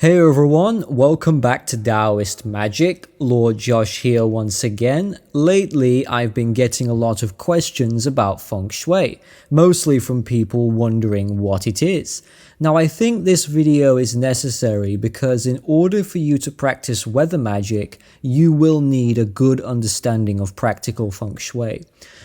Hey everyone, welcome back to Taoist Magic. Lord Josh here once again. Lately, I've been getting a lot of questions about Feng Shui, mostly from people wondering what it is. Now, I think this video is necessary because in order for you to practice weather magic, you will need a good understanding of practical Feng Shui.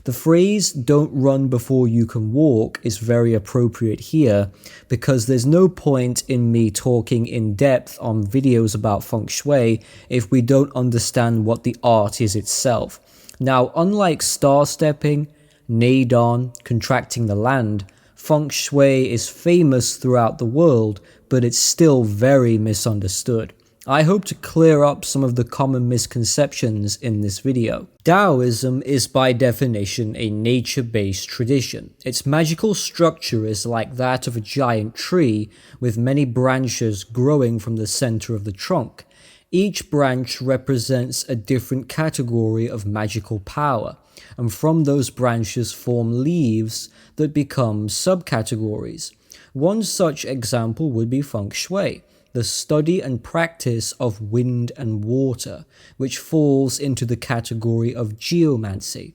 The phrase, "don't run before you can walk," is very appropriate here because there's no point in me talking in depth on videos about Feng Shui if we don't understand what the art is itself. Now, unlike star stepping, Neidon, contracting the land, Feng Shui is famous throughout the world, but it's still very misunderstood. I hope to clear up some of the common misconceptions in this video. Taoism is by definition a nature-based tradition. Its magical structure is like that of a giant tree with many branches growing from the center of the trunk. Each branch represents a different category of magical power, and from those branches form leaves that become subcategories. One such example would be Feng Shui, the study and practice of wind and water, which falls into the category of geomancy.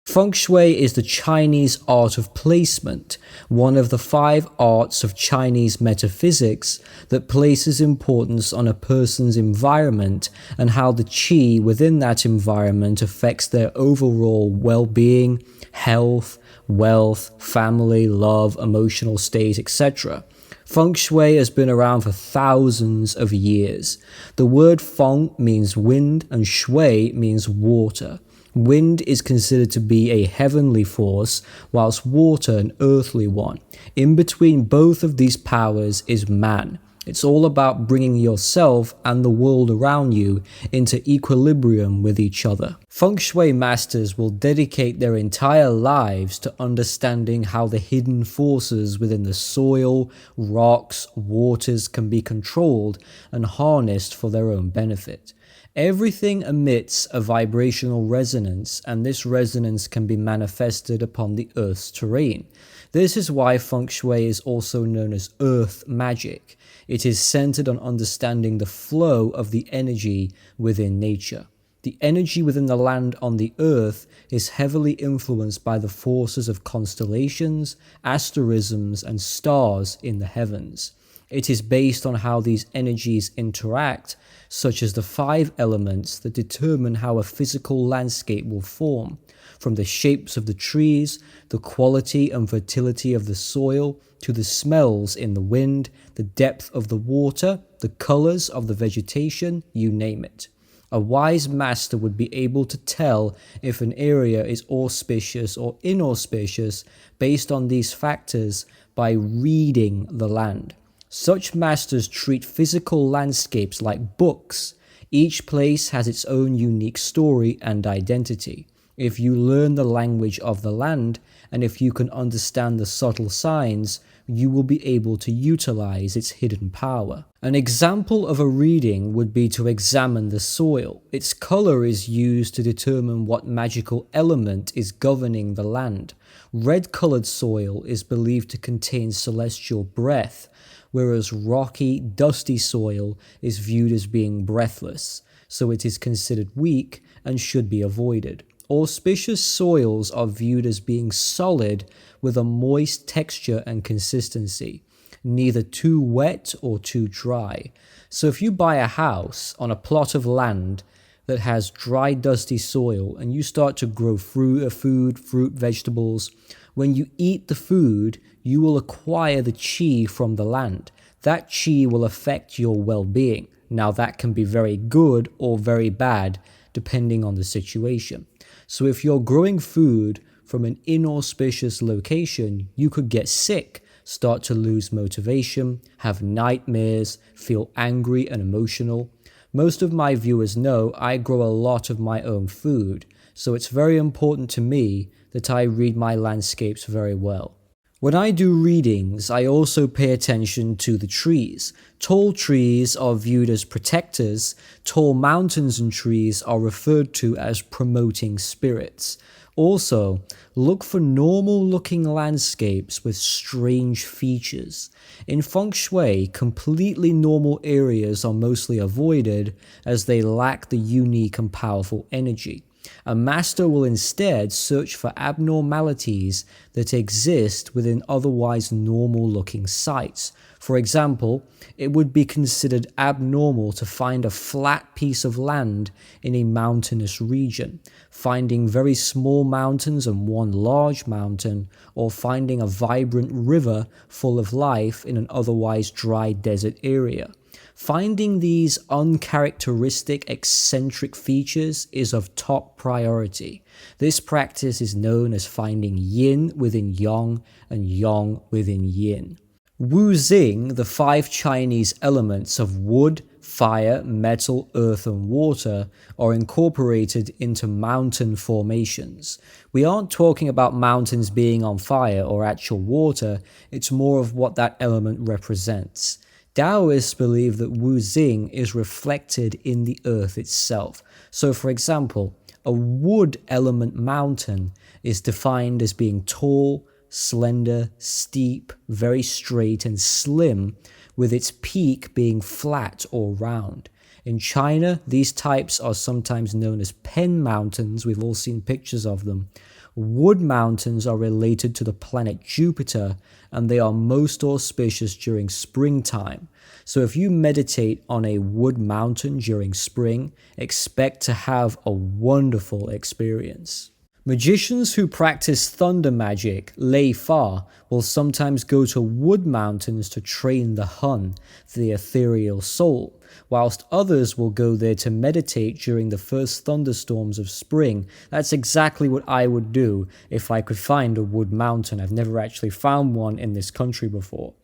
Feng Shui is the Chinese art of placement, one of the 5 arts of Chinese metaphysics that places importance on a person's environment and how the qi within that environment affects their overall well-being, health, wealth, family, love, emotional state, etc. Feng Shui has been around for thousands of years. The word Feng means wind and Shui means water. Wind is considered to be a heavenly force, whilst water an earthly one. In between both of these powers is man. It's all about bringing yourself and the world around you into equilibrium with each other. Feng Shui masters will dedicate their entire lives to understanding how the hidden forces within the soil, rocks, waters can be controlled and harnessed for their own benefit. Everything emits a vibrational resonance, and this resonance can be manifested upon the Earth's terrain. This is why Feng Shui is also known as Earth Magic. It is centered on understanding the flow of the energy within nature. The energy within the land on the earth is heavily influenced by the forces of constellations, asterisms, and stars in the heavens. It is based on how these energies interact, such as the 5 elements that determine how a physical landscape will form, from the shapes of the trees, the quality and fertility of the soil, to the smells in the wind, the depth of the water, the colors of the vegetation, you name it. A wise master would be able to tell if an area is auspicious or inauspicious based on these factors by reading the land. Such masters treat physical landscapes like books. Each place has its own unique story and identity. If you learn the language of the land, and if you can understand the subtle signs, you will be able to utilize its hidden power. An example of a reading would be to examine the soil. Its color is used to determine what magical element is governing the land. Red-colored soil is believed to contain celestial breath, whereas rocky, dusty soil is viewed as being breathless, so it is considered weak and should be avoided. Auspicious soils are viewed as being solid with a moist texture and consistency, neither too wet or too dry. So if you buy a house on a plot of land that has dry, dusty soil and you start to grow fruit, vegetables, when you eat the food, you will acquire the qi from the land. That qi will affect your well-being. Now that can be very good or very bad depending on the situation. So if you're growing food from an inauspicious location, you could get sick, start to lose motivation, have nightmares, feel angry and emotional. Most of my viewers know I grow a lot of my own food, so it's very important to me that I read my landscapes very well. When I do readings, I also pay attention to the trees. Tall trees are viewed as protectors. Tall mountains and trees are referred to as promoting spirits. Also, look for normal looking landscapes with strange features. In Feng Shui, completely normal areas are mostly avoided as they lack the unique and powerful energy. A master will instead search for abnormalities that exist within otherwise normal looking sites. For example, it would be considered abnormal to find a flat piece of land in a mountainous region, finding very small mountains and one large mountain, or finding a vibrant river full of life in an otherwise dry desert area. Finding these uncharacteristic, eccentric features is of top priority. This practice is known as finding yin within yang and yang within yin. Wu Xing, the 5 Chinese elements of wood, fire, metal, earth, and water, are incorporated into mountain formations. We aren't talking about mountains being on fire or actual water, it's more of what that element represents. Taoists believe that Wu Xing is reflected in the earth itself. So, for example, a wood element mountain is defined as being tall, slender, steep, very straight, and slim, with its peak being flat or round. In China, these types are sometimes known as pen mountains. We've all seen pictures of them. Wood mountains are related to the planet Jupiter, and they are most auspicious during springtime. So if you meditate on a wood mountain during spring, expect to have a wonderful experience. Magicians who practice thunder magic, Lei Fa, will sometimes go to wood mountains to train the Hun, the ethereal soul, whilst others will go there to meditate during the first thunderstorms of spring. That's exactly what I would do if I could find a wood mountain. I've never actually found one in this country before.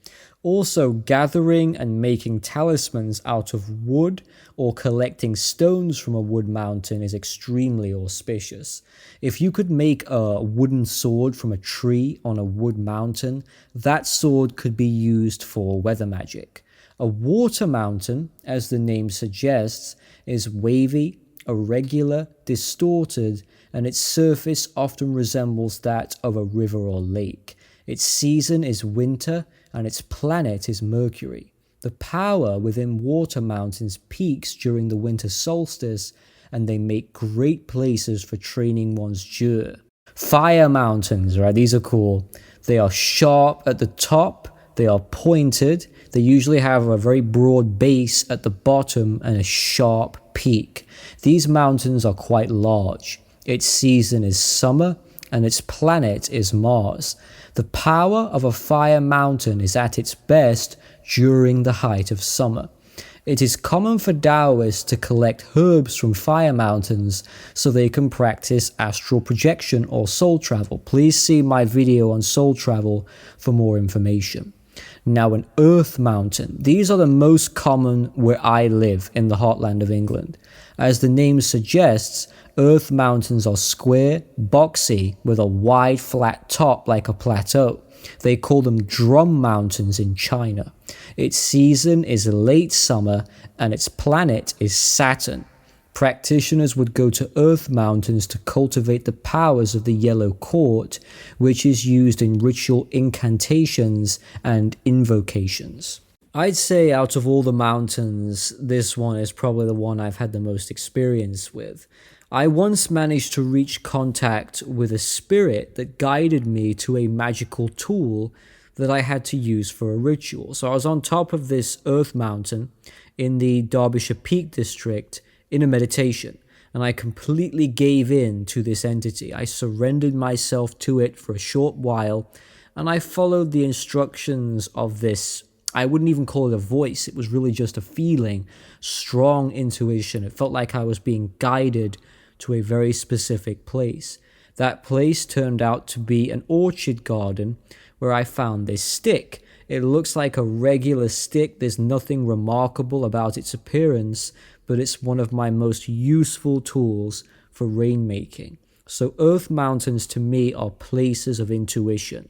Also, gathering and making talismans out of wood or collecting stones from a wood mountain is extremely auspicious. If you could make a wooden sword from a tree on a wood mountain, that sword could be used for weather magic. A water mountain, as the name suggests, is wavy, irregular, distorted, and its surface often resembles that of a river or lake. Its season is winter, and its planet is Mercury. The power within water mountains peaks during the winter solstice, and they make great places for training one's Jur. Fire mountains, right? These are cool. They are sharp at the top, they are pointed, they usually have a very broad base at the bottom and a sharp peak. These mountains are quite large. Its season is summer, and its planet is Mars. The power of a fire mountain is at its best during the height of summer. It is common for Taoists to collect herbs from fire mountains so they can practice astral projection or soul travel. Please see my video on soul travel for more information. Now, an earth mountain. These are the most common where I live in the heartland of England. As the name suggests, earth mountains are square, boxy, with a wide flat top like a plateau. They call them drum mountains in China. Its season is late summer and its planet is Saturn. Practitioners would go to earth mountains to cultivate the powers of the yellow quartz, which is used in ritual incantations and invocations. I'd say out of all the mountains, this one is probably the one I've had the most experience with. I once managed to reach contact with a spirit that guided me to a magical tool that I had to use for a ritual. So I was on top of this earth mountain in the Derbyshire Peak district in a meditation, and I completely gave in to this entity. I surrendered myself to it for a short while, and I followed the instructions of this. I wouldn't even call it a voice. It was really just a feeling, strong intuition. It felt like I was being guided to a very specific place. That place turned out to be an orchard garden where I found this stick. It looks like a regular stick. There's nothing remarkable about its appearance, but it's one of my most useful tools for rainmaking. So earth mountains to me are places of intuition.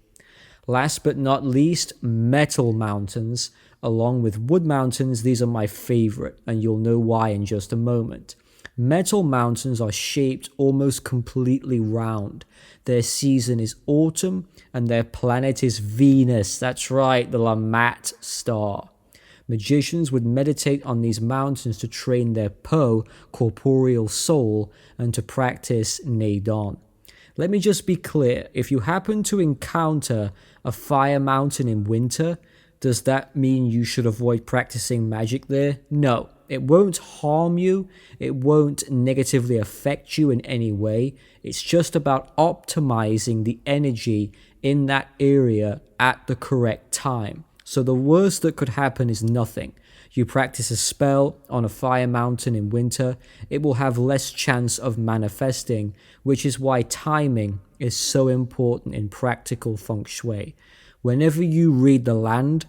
Last but not least, metal mountains. Along with wood mountains, these are my favorite, and you'll know why in just a moment. Metal mountains are shaped almost completely round. Their season is autumn and their planet is Venus. That's right, the Lammat star. Magicians would meditate on these mountains to train their Po, corporeal soul, and to practice Neidon. Let me just be clear, if you happen to encounter a fire mountain in winter, does that mean you should avoid practicing magic there? No, it won't harm you, it won't negatively affect you in any way. It's just about optimizing the energy in that area at the correct time. So the worst that could happen is nothing. You practice a spell on a fire mountain in winter, it will have less chance of manifesting, which is why timing is so important in practical feng shui. Whenever you read the land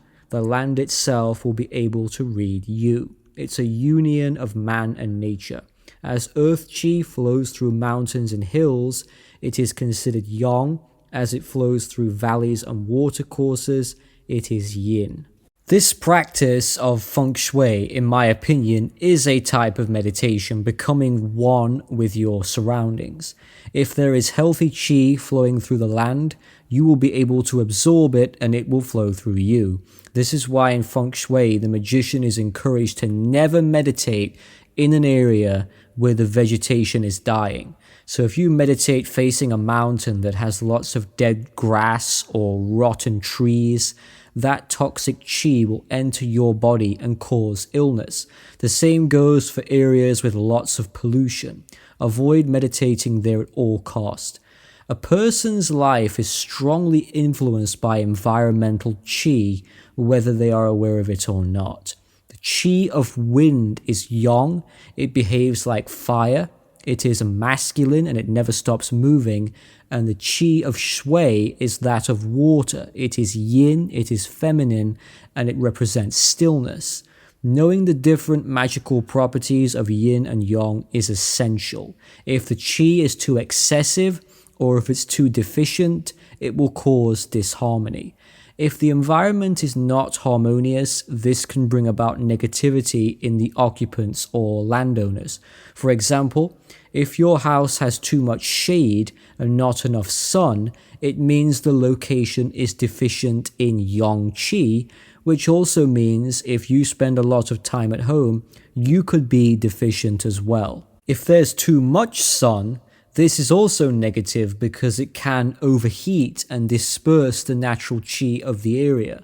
itself will be able to read you. It's a union of man and nature. As earth chi flows through mountains and hills, it is considered yang. As it flows through valleys and watercourses, it is yin. This practice of feng shui, in my opinion, is a type of meditation, becoming one with your surroundings. If there is healthy qi flowing through the land, you will be able to absorb it and it will flow through you. This is why in feng shui, the magician is encouraged to never meditate in an area where the vegetation is dying. So if you meditate facing a mountain that has lots of dead grass or rotten trees, that toxic chi will enter your body and cause illness. The same goes for areas with lots of pollution. Avoid meditating there at all cost. A person's life is strongly influenced by environmental chi, whether they are aware of it or not. The chi of wind is yang, it behaves like fire, it is masculine and it never stops moving, and the chi of shui is that of water. It is yin, it is feminine, and it represents stillness. Knowing the different magical properties of yin and yang is essential. If the chi is too excessive, or if it's too deficient, it will cause disharmony. If the environment is not harmonious, this can bring about negativity in the occupants or landowners. For example, if your house has too much shade and not enough sun, it means the location is deficient in yang qi, which also means if you spend a lot of time at home, you could be deficient as well. If there's too much sun, this is also negative because it can overheat and disperse the natural chi of the area.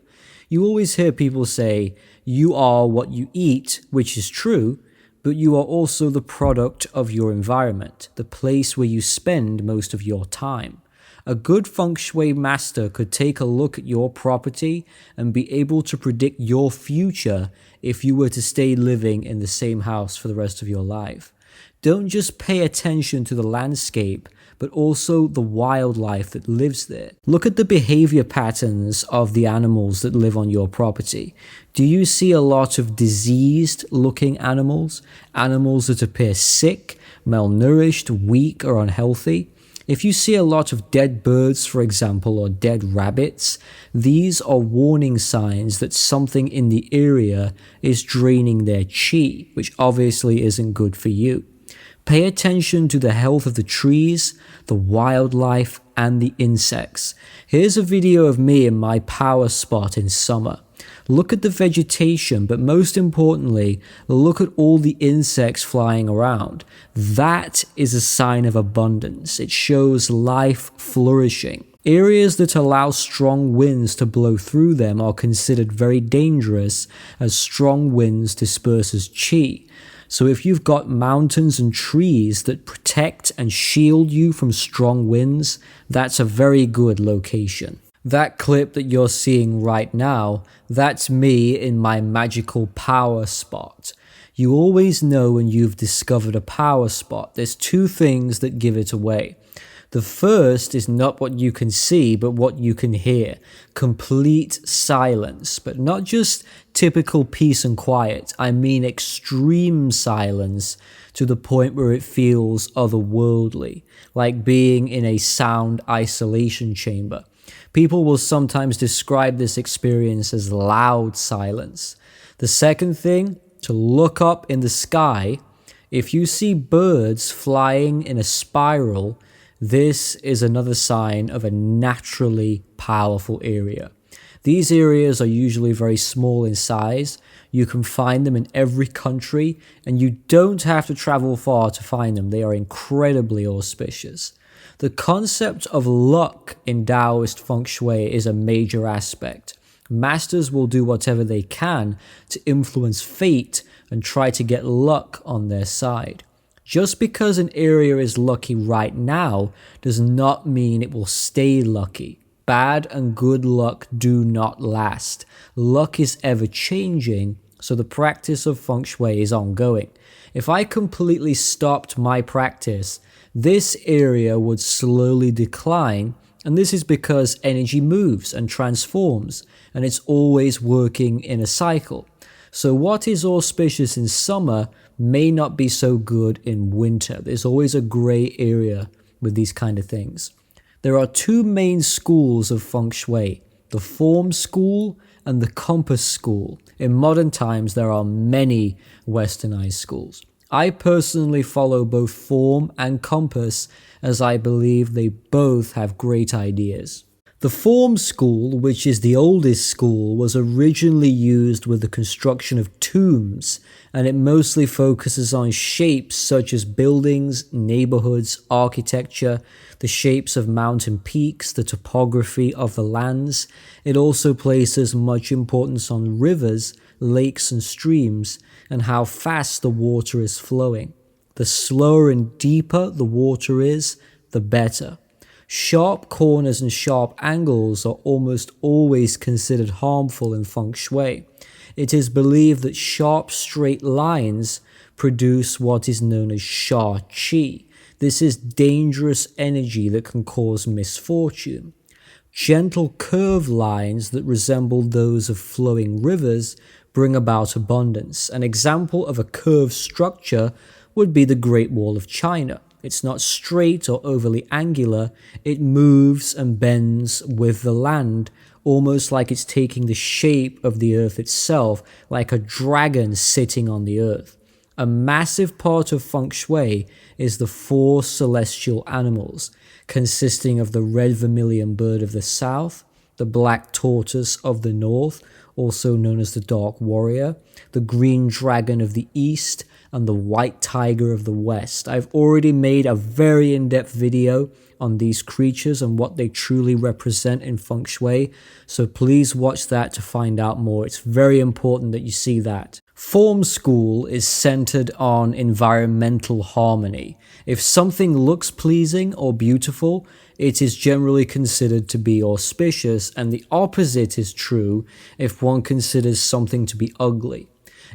You always hear people say, you are what you eat, which is true, but you are also the product of your environment, the place where you spend most of your time. A good feng shui master could take a look at your property and be able to predict your future if you were to stay living in the same house for the rest of your life. Don't just pay attention to the landscape, but also the wildlife that lives there. Look at the behavior patterns of the animals that live on your property. Do you see a lot of diseased looking animals? Animals that appear sick, malnourished, weak, or unhealthy? If you see a lot of dead birds, for example, or dead rabbits, these are warning signs that something in the area is draining their chi, which obviously isn't good for you. Pay attention to the health of the trees, the wildlife, and the insects. Here's a video of me in my power spot in summer. Look at the vegetation, but most importantly, look at all the insects flying around. That is a sign of abundance. It shows life flourishing. Areas that allow strong winds to blow through them are considered very dangerous, as strong winds disperses chi. So if you've got mountains and trees that protect and shield you from strong winds, that's a very good location. That clip that you're seeing right now, that's me in my magical power spot. You always know when you've discovered a power spot. There's two things that give it away. The first is not what you can see, but what you can hear. Complete silence, but not just typical peace and quiet. I mean extreme silence to the point where it feels otherworldly, like being in a sound isolation chamber. People will sometimes describe this experience as loud silence. The second thing, to look up in the sky. If you see birds flying in a spiral, this is another sign of a naturally powerful area. These areas are usually very small in size. You can find them in every country, and you don't have to travel far to find them. They are incredibly auspicious. The concept of luck in Taoist Feng Shui is a major aspect. Masters will do whatever they can to influence fate and try to get luck on their side. Just because an area is lucky right now does not mean it will stay lucky. Bad and good luck do not last. Luck is ever changing, so the practice of Feng Shui is ongoing. If I completely stopped my practice, this area would slowly decline, and this is because energy moves and transforms, and it's always working in a cycle. So what is auspicious in summer may not be so good in winter. There's always a gray area with these kind of things. There are two main schools of Feng Shui, the form school and the compass school. In modern times, there are many westernized schools. I personally follow both form and compass as I believe they both have great ideas. The form school, which is the oldest school, was originally used with the construction of tombs, and it mostly focuses on shapes such as buildings, neighborhoods, architecture, the shapes of mountain peaks, the topography of the lands. It also places much importance on rivers, lakes and streams, and how fast the water is flowing. The slower and deeper the water is, the better. Sharp corners and sharp angles are almost always considered harmful in Feng Shui. It is believed that sharp straight lines produce what is known as Sha Qi. This is dangerous energy that can cause misfortune. Gentle curved lines that resemble those of flowing rivers bring about abundance. An example of a curved structure would be the Great Wall of China. It's not straight or overly angular, it moves and bends with the land, almost like it's taking the shape of the earth itself, like a dragon sitting on the earth. A massive part of Feng Shui is the four celestial animals, consisting of the red vermilion bird of the south, the black tortoise of the north, also known as the dark warrior, the green dragon of the east, and the white tiger of the west. I've already made a very in-depth video on these creatures and what they truly represent in Feng Shui, so please watch that to find out more. It's very important that you see that. Form school is centered on environmental harmony. If something looks pleasing or beautiful, it is generally considered to be auspicious, and the opposite is true if one considers something to be ugly.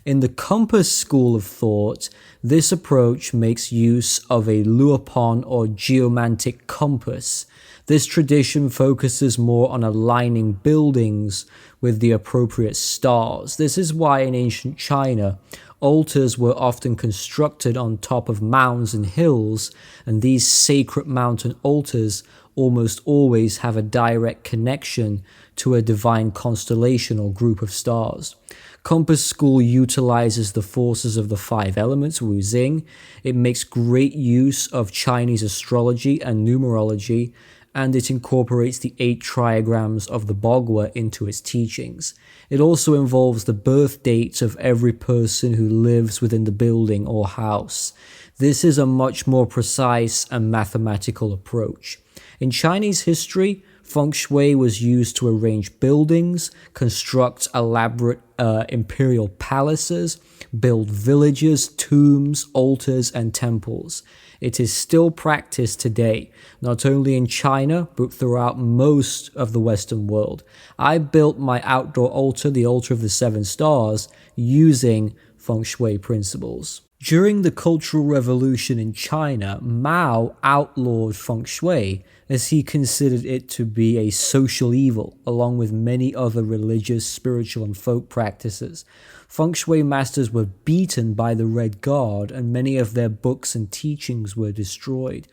In the compass school of thought, this approach makes use of a luopon or geomantic compass. This tradition focuses more on aligning buildings with the appropriate stars. This is why in ancient China, altars were often constructed on top of mounds and hills, and these sacred mountain altars almost always have a direct connection to a divine constellation or group of stars. Compass school utilizes the forces of the five elements, Wu Xing. It makes great use of Chinese astrology and numerology, and it incorporates the 8 trigrams of the Bagua into its teachings. It also involves the birth dates of every person who lives within the building or house. This is a much more precise and mathematical approach. In Chinese history, Feng Shui was used to arrange buildings, construct elaborate imperial palaces, build villages, tombs, altars, and temples. It is still practiced today, not only in China, but throughout most of the Western world. I built my outdoor altar, the altar of the 7 stars, using Feng Shui principles. During the Cultural Revolution in China, Mao outlawed Feng Shui as he considered it to be a social evil, along with many other religious, spiritual, and folk practices. Feng Shui masters were beaten by the Red Guard, and many of their books and teachings were destroyed.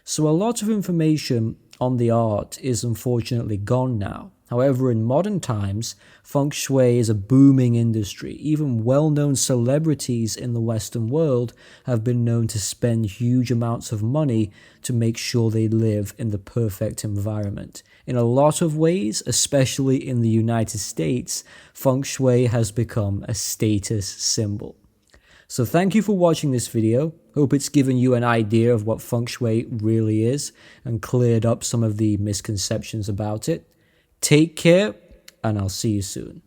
So a lot of information on the art is unfortunately gone now. However, in modern times, Feng Shui is a booming industry. Even well-known celebrities in the Western world have been known to spend huge amounts of money to make sure they live in the perfect environment. In a lot of ways, especially in the United States, Feng Shui has become a status symbol. So thank you for watching this video. Hope it's given you an idea of what Feng Shui really is and cleared up some of the misconceptions about it. Take care, and I'll see you soon.